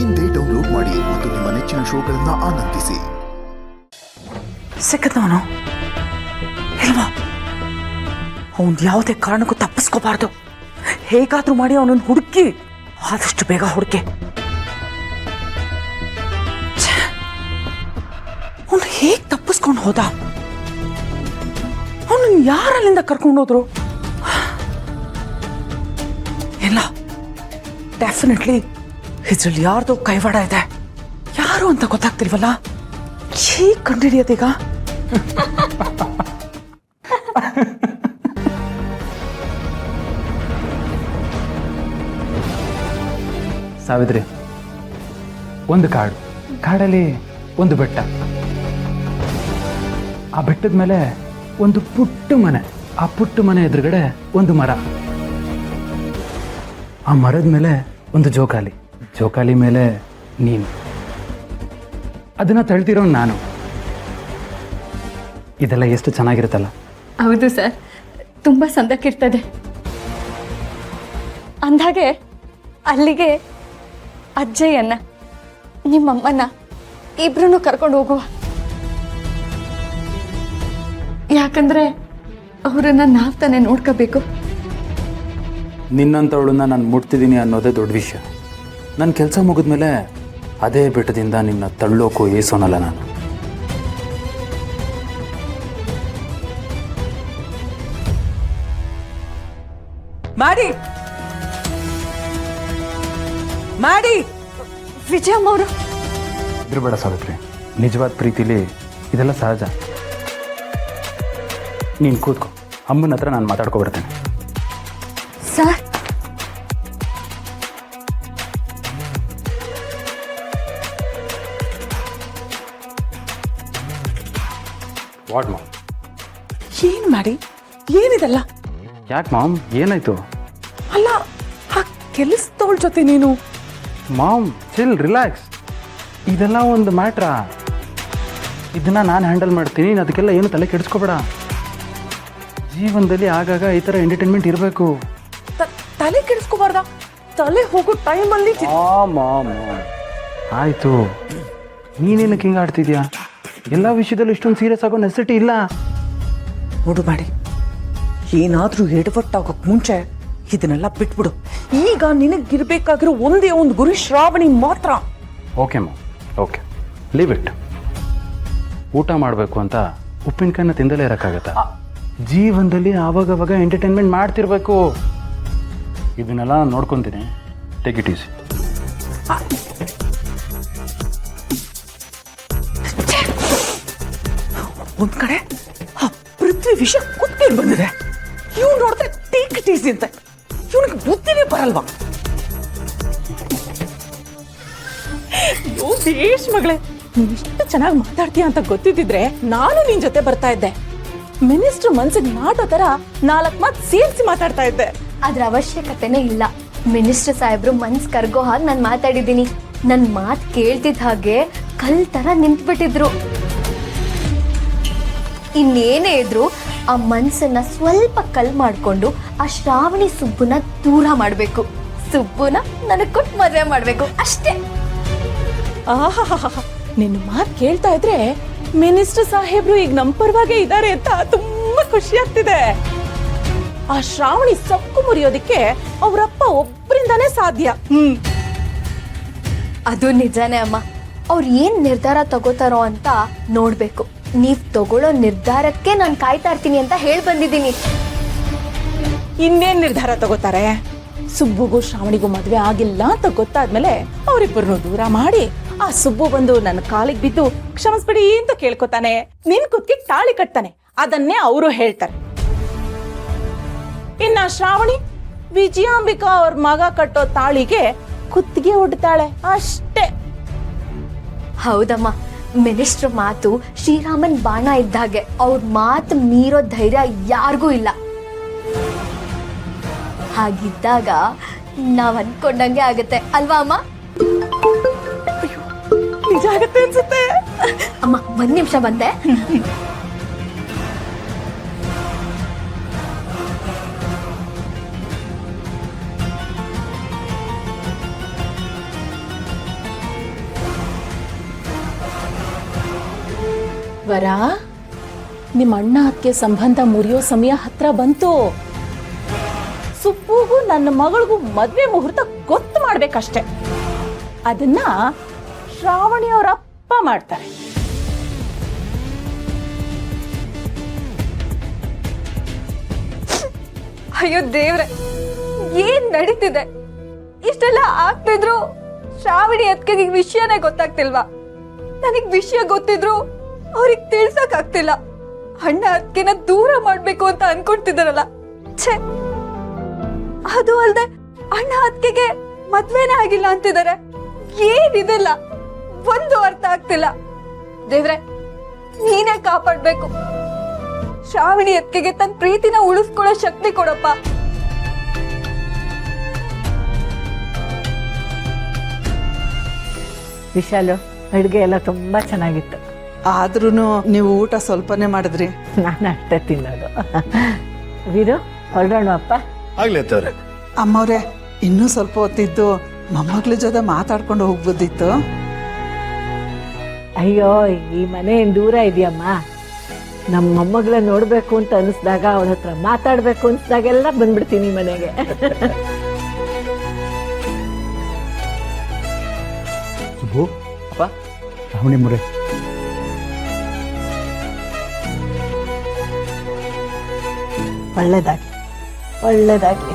ಇಂದೇ ಡೌನ್ಲೋಡ್ ಮಾಡಿ ಮತ್ತು ನಿಮ್ಮ ನೆಚ್ಚಿನ ಶೋಗಳನ್ನ ಆನಂದಿಸಿ. ಸಿಕ್ಕದವನು ಇಲ್ವಾ? ಅವನ್ ಯಾವುದೇ ಕಾರಣಕ್ಕೂ ತಪ್ಪಿಸ್ಕೋಬಾರ್ದು. ಹೇಗಾದ್ರೂ ಮಾಡಿ ಅವನನ್ನು ಹುಡುಕಿ, ಆದಷ್ಟು ಬೇಗ ಹುಡುಕಿ. ಅವನು ಹೇಗ್ ತಪ್ಪಿಸ್ಕೊಂಡು ಹೋದ? ಅವನನ್ನು ಯಾರಲ್ಲಿಂದ ಕರ್ಕೊಂಡೋದ್ರು? ಇಲ್ಲ, ಡೆಫಿನೆಟ್ಲಿ ಇದ್ರಲ್ಲಿ ಯಾರ್ದೋ ಕೈವಾಡ ಇದೆ. ಯಾರು ಅಂತ ಗೊತ್ತಾಗ್ತಿಲ್ವಲ್ಲ, ಹೇಗ್ ಕಂಡುಹಿಡಿಯೋದೀಗ? ಸಾವಿತ್ರಿ, ಒಂದು ಕಾಡಲ್ಲಿ ಒಂದು ಬೆಟ್ಟ. ಆ ಬೆಟ್ಟದ ಮೇಲೆ ಒಂದು ಪುಟ್ಟ ಮನೆ. ಆ ಪುಟ್ಟ ಮನೆ ಎದುರುಗಡೆ ಒಂದು ಮರ. ಆ ಮರದ ಮೇಲೆ ಒಂದು ಜೋಕಾಲಿ ಮೇಲೆ ನೀನು. ಅದನ್ನ ತಳ್ತಿರೋ ನಾನು. ಇದೆಲ್ಲ ಎಷ್ಟು ಚೆನ್ನಾಗಿರುತ್ತಲ್ಲ. ಹೌದು ಸರ್, ತುಂಬ ಸಂದಕ್ಕಿರ್ತದೆ. ಅಂದಾಗೆ ಅಲ್ಲಿಗೆ ಅಜ್ಜಯ್ಯನ್ನ, ನಿಮ್ಮಮ್ಮನ ಇಬ್ರು ಕರ್ಕೊಂಡು ಹೋಗುವ. ಯಾಕಂದ್ರೆ ಅವರನ್ನ ನಾವು ತಾನೇ ನೋಡ್ಕೋಬೇಕು. ನಿನ್ನಂಥವಳನ್ನ ನಾನು ಮುಟ್ತಿದ್ದೀನಿ ಅನ್ನೋದೇ ದೊಡ್ಡ ವಿಷಯ. ನನ್ನ ಕೆಲಸ ಮುಗಿದ್ಮೇಲೆ ಅದೇ ಬೆಟ್ಟದಿಂದ ನಿನ್ನ ತಳ್ಳೋಕೋ ಏಸೋನಲ್ಲ ನಾನು. ಮಾಡಿ ವಿಜಯಮ್ಮ ಅವರು ಇದ್ರಬೇಡ ಸಾವಿತ್ರಿ, ನಿಜವಾದ ಪ್ರೀತಿಲಿ ಇದೆಲ್ಲ ಸಹಜ. ನೀನು ಕೂತ್ಕೊ, ಅಮ್ಮನ ಹತ್ರ ನಾನು ಮಾತಾಡ್ಕೊಬರ್ತೇನೆ. Sir, what ma'am? ಏನ್ ಮಾಡಿ? ಏನಿದೆಲ್ಲ? ಯಾಕೆ ಮಾಮ್, ಏನಾಯ್ತು? ಅಲ್ಲ, ಆ ಕೆಲಸದವಳ ಜೊತೆ ನೀನು? Mom chill, relax. ಇದೆಲ್ಲ ಒಂದು ಮ್ಯಾಟ್ರಾ. ಇದನ್ನ ನಾನು ಹ್ಯಾಂಡಲ್ ಮಾಡ್ತೀನಿ. ಅದಕ್ಕೆಲ್ಲ ಏನು ತಲೆ ಕೆಡಿಸ್ಕೋಬೇಡ. ಜೀವನದಲ್ಲಿ ಆಗಾಗ ಈ ಥರ ಎಂಟರ್ಟೈನ್ಮೆಂಟ್ ಇರಬೇಕು. ತಲೆ ಕೆಡಿಸ್ಕೋಬಾರ್ದ? ತಲೆ ಹೋಗೋ ಟೈಮಲ್ಲಿ ಆಯಿತು, ನೀನೇನಕ್ಕೆ ಹಿಂಗೆ ಆಡ್ತಿದ್ಯಾ? ಎಲ್ಲ ವಿಷಯದಲ್ಲೂ ಇಷ್ಟೊಂದು ಸೀರಿಯಸ್ ಆಗೋ ನೆಸೆಸಿಟಿ ಇಲ್ಲ. ನೋಡು ಮಾಡಿ, ಏನಾದರೂ ಎಡವಟ್ಟಾಗೋಕ್ ಮುಂಚೆ ಇದನ್ನೆಲ್ಲ ಬಿಟ್ಬಿಡು. ಈಗ ನಿನಗಿರ್ಬೇಕಾಗಿರೋ ಒಂದೇ ಒಂದು ಗುರಿ ಶ್ರಾವಣಿ ಮಾತ್ರ. ಓಕೆ ಮಾ, ಓಕೆ, ಲೀವ್ ಇಟ್. ಊಟ ಮಾಡಬೇಕು ಅಂತ ಉಪ್ಪಿನಕಾಯಿನ ತಿಂದಲೇ ಇರೋಕ್ಕಾಗತ್ತಾ? ಜೀವನದಲ್ಲಿ ಆವಾಗವಾಗ ಎಂಟರ್ಟೈನ್ಮೆಂಟ್ ಮಾಡ್ತಿರ್ಬೇಕು. ಇದನ್ನೆಲ್ಲ ನಾನು ನೋಡ್ಕೊತೀನಿ. Take it easy. ಒಂದ್ ಕಡೆ ಆ ಪೃಥ್ವಿ ವಿಷಯ ಕುತ್ಕೊಂಡು ಬಂದಿದೆ. ಇವ್ನು ನೋಡಿದ್ರೆ ಟೇಕ್ ಇಟ್ ಈಸಿ ಅಂತ. ಇವನಿಗೆ ಬುದ್ಧಿನೇ ಬರಲ್ವಾ? ದೇಶ್ ಮಗಳೇ, ನೀನ್ ಇಷ್ಟು ಚೆನ್ನಾಗಿ ಮಾತಾಡ್ತೀಯ ಅಂತ ಗೊತ್ತಿದ್ದಿದ್ರೆ ನಾನು ನಿನ್ ಜೊತೆ ಬರ್ತಾ ಇದ್ದೆ. ಮಿನಿಸ್ಟರ್ ಮನ್ಸಿಗೆ ನಾಟೋ ತರ 4 ಮಾತು ಸೇರಿಸಿ ಮಾತಾಡ್ತಾ ಇದ್ದೆ. ಅದ್ರ ಅವಶ್ಯಕತೆನೇ ಇಲ್ಲ. ಮಿನಿಸ್ಟರ್ ಸಾಹೇಬ್ರು ಮನ್ಸ್ ಕರ್ಗೋ ಹಾಗೆ ನಾನು ಮಾತಾಡಿದ್ದೀನಿ. ನನ್ನ ಮಾತು ಕೇಳ್ತಿದ್ದ ಹಾಗೆ ಕಲ್ ತರ ನಿಂತ್ಬಿಟ್ಟಿದ್ರು. ಇನ್ನೇನೇ ಇದ್ರು ಆ ಮನ್ಸನ್ನ ಸ್ವಲ್ಪ ಕಲ್ ಮಾಡ್ಕೊಂಡು ಆ ಶ್ರಾವಣಿ ಸುಬ್ಬುನ ದೂರ ಮಾಡ್ಬೇಕು. ಸುಬ್ಬುನ ನನಗ್ ಕೊಟ್ಟು ಮದುವೆ ಮಾಡ್ಬೇಕು, ಅಷ್ಟೇ. ಆಹಾ, ನಿನ್ನ ಮಾತು ಕೇಳ್ತಾ ಇದ್ರೆ ಮಿನಿಸ್ಟರ್ ಸಾಹೇಬ್ರು ಈಗ ನಮ್ಮ ಪರವಾಗೇ ಇದ್ದಾರೆ ಅಂತ ತುಂಬಾ ಖುಷಿ ಆಗ್ತಿದೆ. ಆ ಶ್ರಾವಣಿ ಸೊಕ್ಕು ಮುರಿಯೋದಿಕ್ಕೆ ಅವರಪ್ಪ ಒಬ್ಬರಿಂದಾನೇ ಸಾಧ್ಯ. ಅದು ನಿಜಾನೇ ಅಮ್ಮ. ಅವ್ರು ಏನ್ ನಿರ್ಧಾರ ತಗೋತಾರೋ ಅಂತ ನೋಡ್ಬೇಕು. ನೀವ್ ತಗೊಳ್ಳೋ ನಿರ್ಧಾರಕ್ಕೆ ನಾನು ಕಾಯ್ತಾ ಇರ್ತೀನಿ ಅಂತ ಹೇಳಿ ಬಂದಿದ್ದೀನಿ. ಇನ್ನೇನ್ ನಿರ್ಧಾರ ತಗೋತಾರೆ? ಸುಬ್ಬುಗೂ ಶ್ರಾವಣಿಗೂ ಮದ್ವೆ ಆಗಿಲ್ಲ ಅಂತ ಗೊತ್ತಾದ್ಮೇಲೆ ಅವರಿಬ್ಬರನ್ನು ದೂರ ಮಾಡಿ ಆ ಸುಬ್ಬು ಬಂದು ನನ್ನ ಕಾಲಿಗೆ ಬಿದ್ದು ಕ್ಷಮಿಸ್ಬಿಡಿ ಅಂತ ಕೇಳ್ಕೊತಾನೆ. ನಿನ್ ಕುತ್ತಿಗೆ ತಾಳಿ ಕಟ್ತಾನೆ. ಅದನ್ನೇ ಅವರು ಹೇಳ್ತಾರೆ. ಇನ್ನ ಶ್ರಾವಣಿ ವಿಜಯಾಂಬಿಕಾ ಅವ್ರ ಮಗ ಕಟ್ಟೋ ತಾಳಿಗೆ ಕುತ್ತಿಗೆ ಒಡ್ತಾಳೆ, ಅಷ್ಟೇ. ಹೌದಮ್ಮ, ಮಿನಿಸ್ಟರ್ ಮಾತು ಶ್ರೀರಾಮನ್ ಬಾಣ ಇದ್ದಾಗೆ. ಅವ್ರ ಮಾತು ಮೀರೋ ಧೈರ್ಯ ಯಾರಿಗೂ ಇಲ್ಲ. ಹಾಗಿದ್ದಾಗ ನಾವ್ ಅನ್ಕೊಂಡಂಗೆ ಆಗತ್ತೆ ಅಲ್ವಾ ಅಮ್ಮ? ನಿಜ ಆಗತ್ತೆ ಅನ್ಸುತ್ತೆ. ಅಮ್ಮ, 1 ನಿಮಿಷ ಬಂದೆ. ವರ, ನಿಮ್ಮ ಅಣ್ಣ ಅದಕ್ಕೆ ಸಂಬಂಧ ಮುರಿಯೋ ಸಮಯ ಹತ್ರ ಬಂತು. ಸುಪ್ಪುಗೂ ನನ್ನ ಮಗಳಿಗೂ ಮದ್ವೆ ಮುಹೂರ್ತ ಗೊತ್ತು ಮಾಡ್ಬೇಕಷ್ಟೆ. ಅದನ್ನ ಶ್ರಾವಣಿಯವರ ಅಪ್ಪ ಮಾಡ್ತಾರೆ. ಅಯ್ಯೋ ದೇವ್ರೆ, ಏನ್ ನಡೀತಿದೆ? ಇಷ್ಟೆಲ್ಲ ಆಗ್ತಿದ್ರು ಶ್ರಾವಣಿ ಅದ್ಕೆಗೆ ವಿಷಯನೇ ಗೊತ್ತಾಗ್ತಿಲ್ವಾ? ನನಗ್ ವಿಷಯ ಗೊತ್ತಿದ್ರು ಅವ್ರಿಗೆ ತಿಳ್ಸಕ್ ಆಗ್ತಿಲ್ಲ. ಅಣ್ಣ ಅದ್ಕೆನ ದೂರ ಮಾಡ್ಬೇಕು ಅಂತ ಅನ್ಕೊಂತಿದಾರಲ್ಲ. ಛೇ, ಅದು ಅಲ್ದೆ ಅಣ್ಣ ಅದ್ಕೆಗೆ ಮದ್ವೆನೇ ಆಗಿಲ್ಲ ಅಂತಿದ್ದಾರೆ. ಏನಿದೆಲ್ಲ ಒಂದು ಅರ್ಥ ಆಗ್ತಿಲ್ಲ. ದೇವ್ರೆ, ನೀನೇ ಕಾಪಾಡ್ಬೇಕು. ಶ್ರಾವಣಿ ಅದ್ಕೆಗೆ ತನ್ನ ಪ್ರೀತಿನ ಉಳಿಸ್ಕೊಳ್ಳೋ ಶಕ್ತಿ ಕೊಡಪ್ಪ. ವಿಶಾಲು, ಅಡುಗೆ ಎಲ್ಲ ತುಂಬ ಚೆನ್ನಾಗಿತ್ತು. ಆದ್ರೂ ನೀವು ಊಟ ಸ್ವಲ್ಪನೇ ಮಾಡಿದ್ರಿ. ನಾನು ಅಷ್ಟೇ ತಿನ್ನೋದು. ವೀರು, ಹೊರಡೋಣ ಅಪ್ಪ. ಆಗ್ಲೇತವ್ರೆ. ಅಮ್ಮವ್ರೆ, ಇನ್ನೂ ಸ್ವಲ್ಪ ಹೊತ್ತಿದ್ದು ಮೊಮ್ಮಗಳ ಜೊತೆ ಮಾತಾಡ್ಕೊಂಡು ಹೋಗ್ಬೋದಿತ್ತು. ಅಯ್ಯೋ, ಈ ಮನೆ ಏನ್ ದೂರ ಇದೆಯಮ್ಮ. ನಮ್ಮ ಮೊಮ್ಮಗಳ ನೋಡ್ಬೇಕು ಅಂತ ಅನಿಸ್ದಾಗ, ಅವಳ ಹತ್ರ ಮಾತಾಡ್ಬೇಕು ಅನಿಸ್ದಾಗೆಲ್ಲ ಬಂದ್ಬಿಡ್ತೀನಿ ಮನೆಗೆ. ಸುಬ್ಬು, ಅಪ್ಪ, ಶ್ರಾವಣಿ ಮುರೆ. ಒಳ್ಳೇದಾಗಿ ಒಳ್ಳೇದಾಗಿ.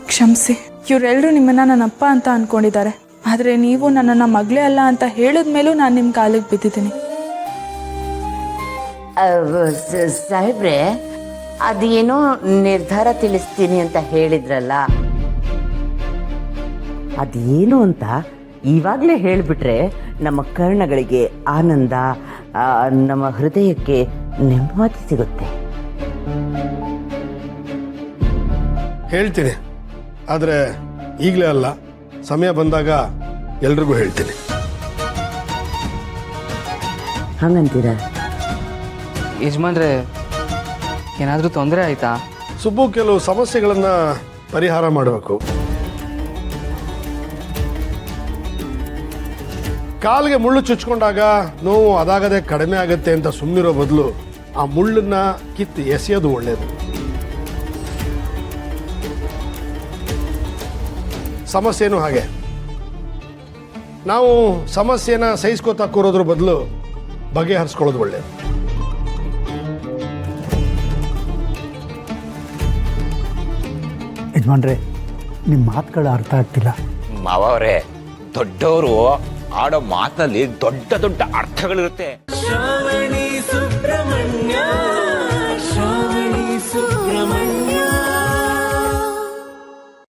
ಕ್ಷಮಿಸಿ, ಇವರೆಲ್ಲರೂ ನಿಮ್ಮನ್ನ ನನ್ನ ಅಪ್ಪ ಅಂತ ಅನ್ಕೊಂಡಿದ್ದಾರೆ. ಆದರೆ ನೀವು ನನ್ನನ್ನು ಮಗಳೇ ಅಲ್ಲ ಅಂತ ಹೇಳಿದ್ಮೇಲೂ ನಾನು ನಿಮ್ಮ ಕಾಲಿಗೆ ಬಿದ್ದಿದ್ದೀನಿ. ಸಾಹೇಬ್ರೆ, ಅದೇನೋ ನಿರ್ಧಾರ ತಿಳಿಸ್ತೀನಿ ಅಂತ ಹೇಳಿದ್ರಲ್ಲ, ಅದೇನು ಅಂತ ಇವಾಗಲೇ ಹೇಳಿಬಿಟ್ರೆ ನಮ್ಮ ಕರ್ಣಗಳಿಗೆ ಆನಂದ, ನಮ್ಮ ಹೃದಯಕ್ಕೆ ನೆಮ್ಮದಿ ಸಿಗುತ್ತೆ. ಹೇಳ್ತೀನಿ, ಆದರೆ ಈಗಲೇ ಅಲ್ಲ, ಸಮಯ ಬಂದಾಗ ಎಲ್ರಿಗೂ ಹೇಳ್ತೀನಿ. ಹಂಗಂತೀರ? ಯಜಮಾನ್ರೆ, ಏನಾದರೂ ತೊಂದರೆ ಆಯ್ತಾ? ಸುಬ್ಬು ಕೆಲವು ಸಮಸ್ಯೆಗಳನ್ನು ಪರಿಹಾರ ಮಾಡಬೇಕು. ಕಾಲಿಗೆ ಮುಳ್ಳು ಚುಚ್ಕೊಂಡಾಗ ನೋವು ಅದಾಗದೆ ಕಡಿಮೆ ಆಗುತ್ತೆ ಅಂತ ಸುಮ್ಮನಿರೋ ಬದಲು ಆ ಮುಳ್ಳನ್ನ ಕಿತ್ತು ಎಸೆಯೋದು ಒಳ್ಳೆಯದು. ಸಮಸ್ಯೆನೂ ಹಾಗೆ. ನಾವು ಸಮಸ್ಯೆನ ಸಹಿಸ್ಕೋತಾ ಕೂರೋದ್ರ ಬದಲು ಬಗೆಹರಿಸ್ಕೊಳ್ಳೋದು ಒಳ್ಳೆಯದು. ಯಜಮಾನ್ರೆ, ನಿಮ್ಮ ಮಾತುಗಳ ಅರ್ಥ ಆಗ್ತಿಲ್ಲ. ಮಾವವ್ರೆ, ದೊಡ್ಡವರು ಆಡೋ ಮಾತಲ್ಲಿ ದೊಡ್ಡ ದೊಡ್ಡ ಅರ್ಥಗಳಿರುತ್ತೆ.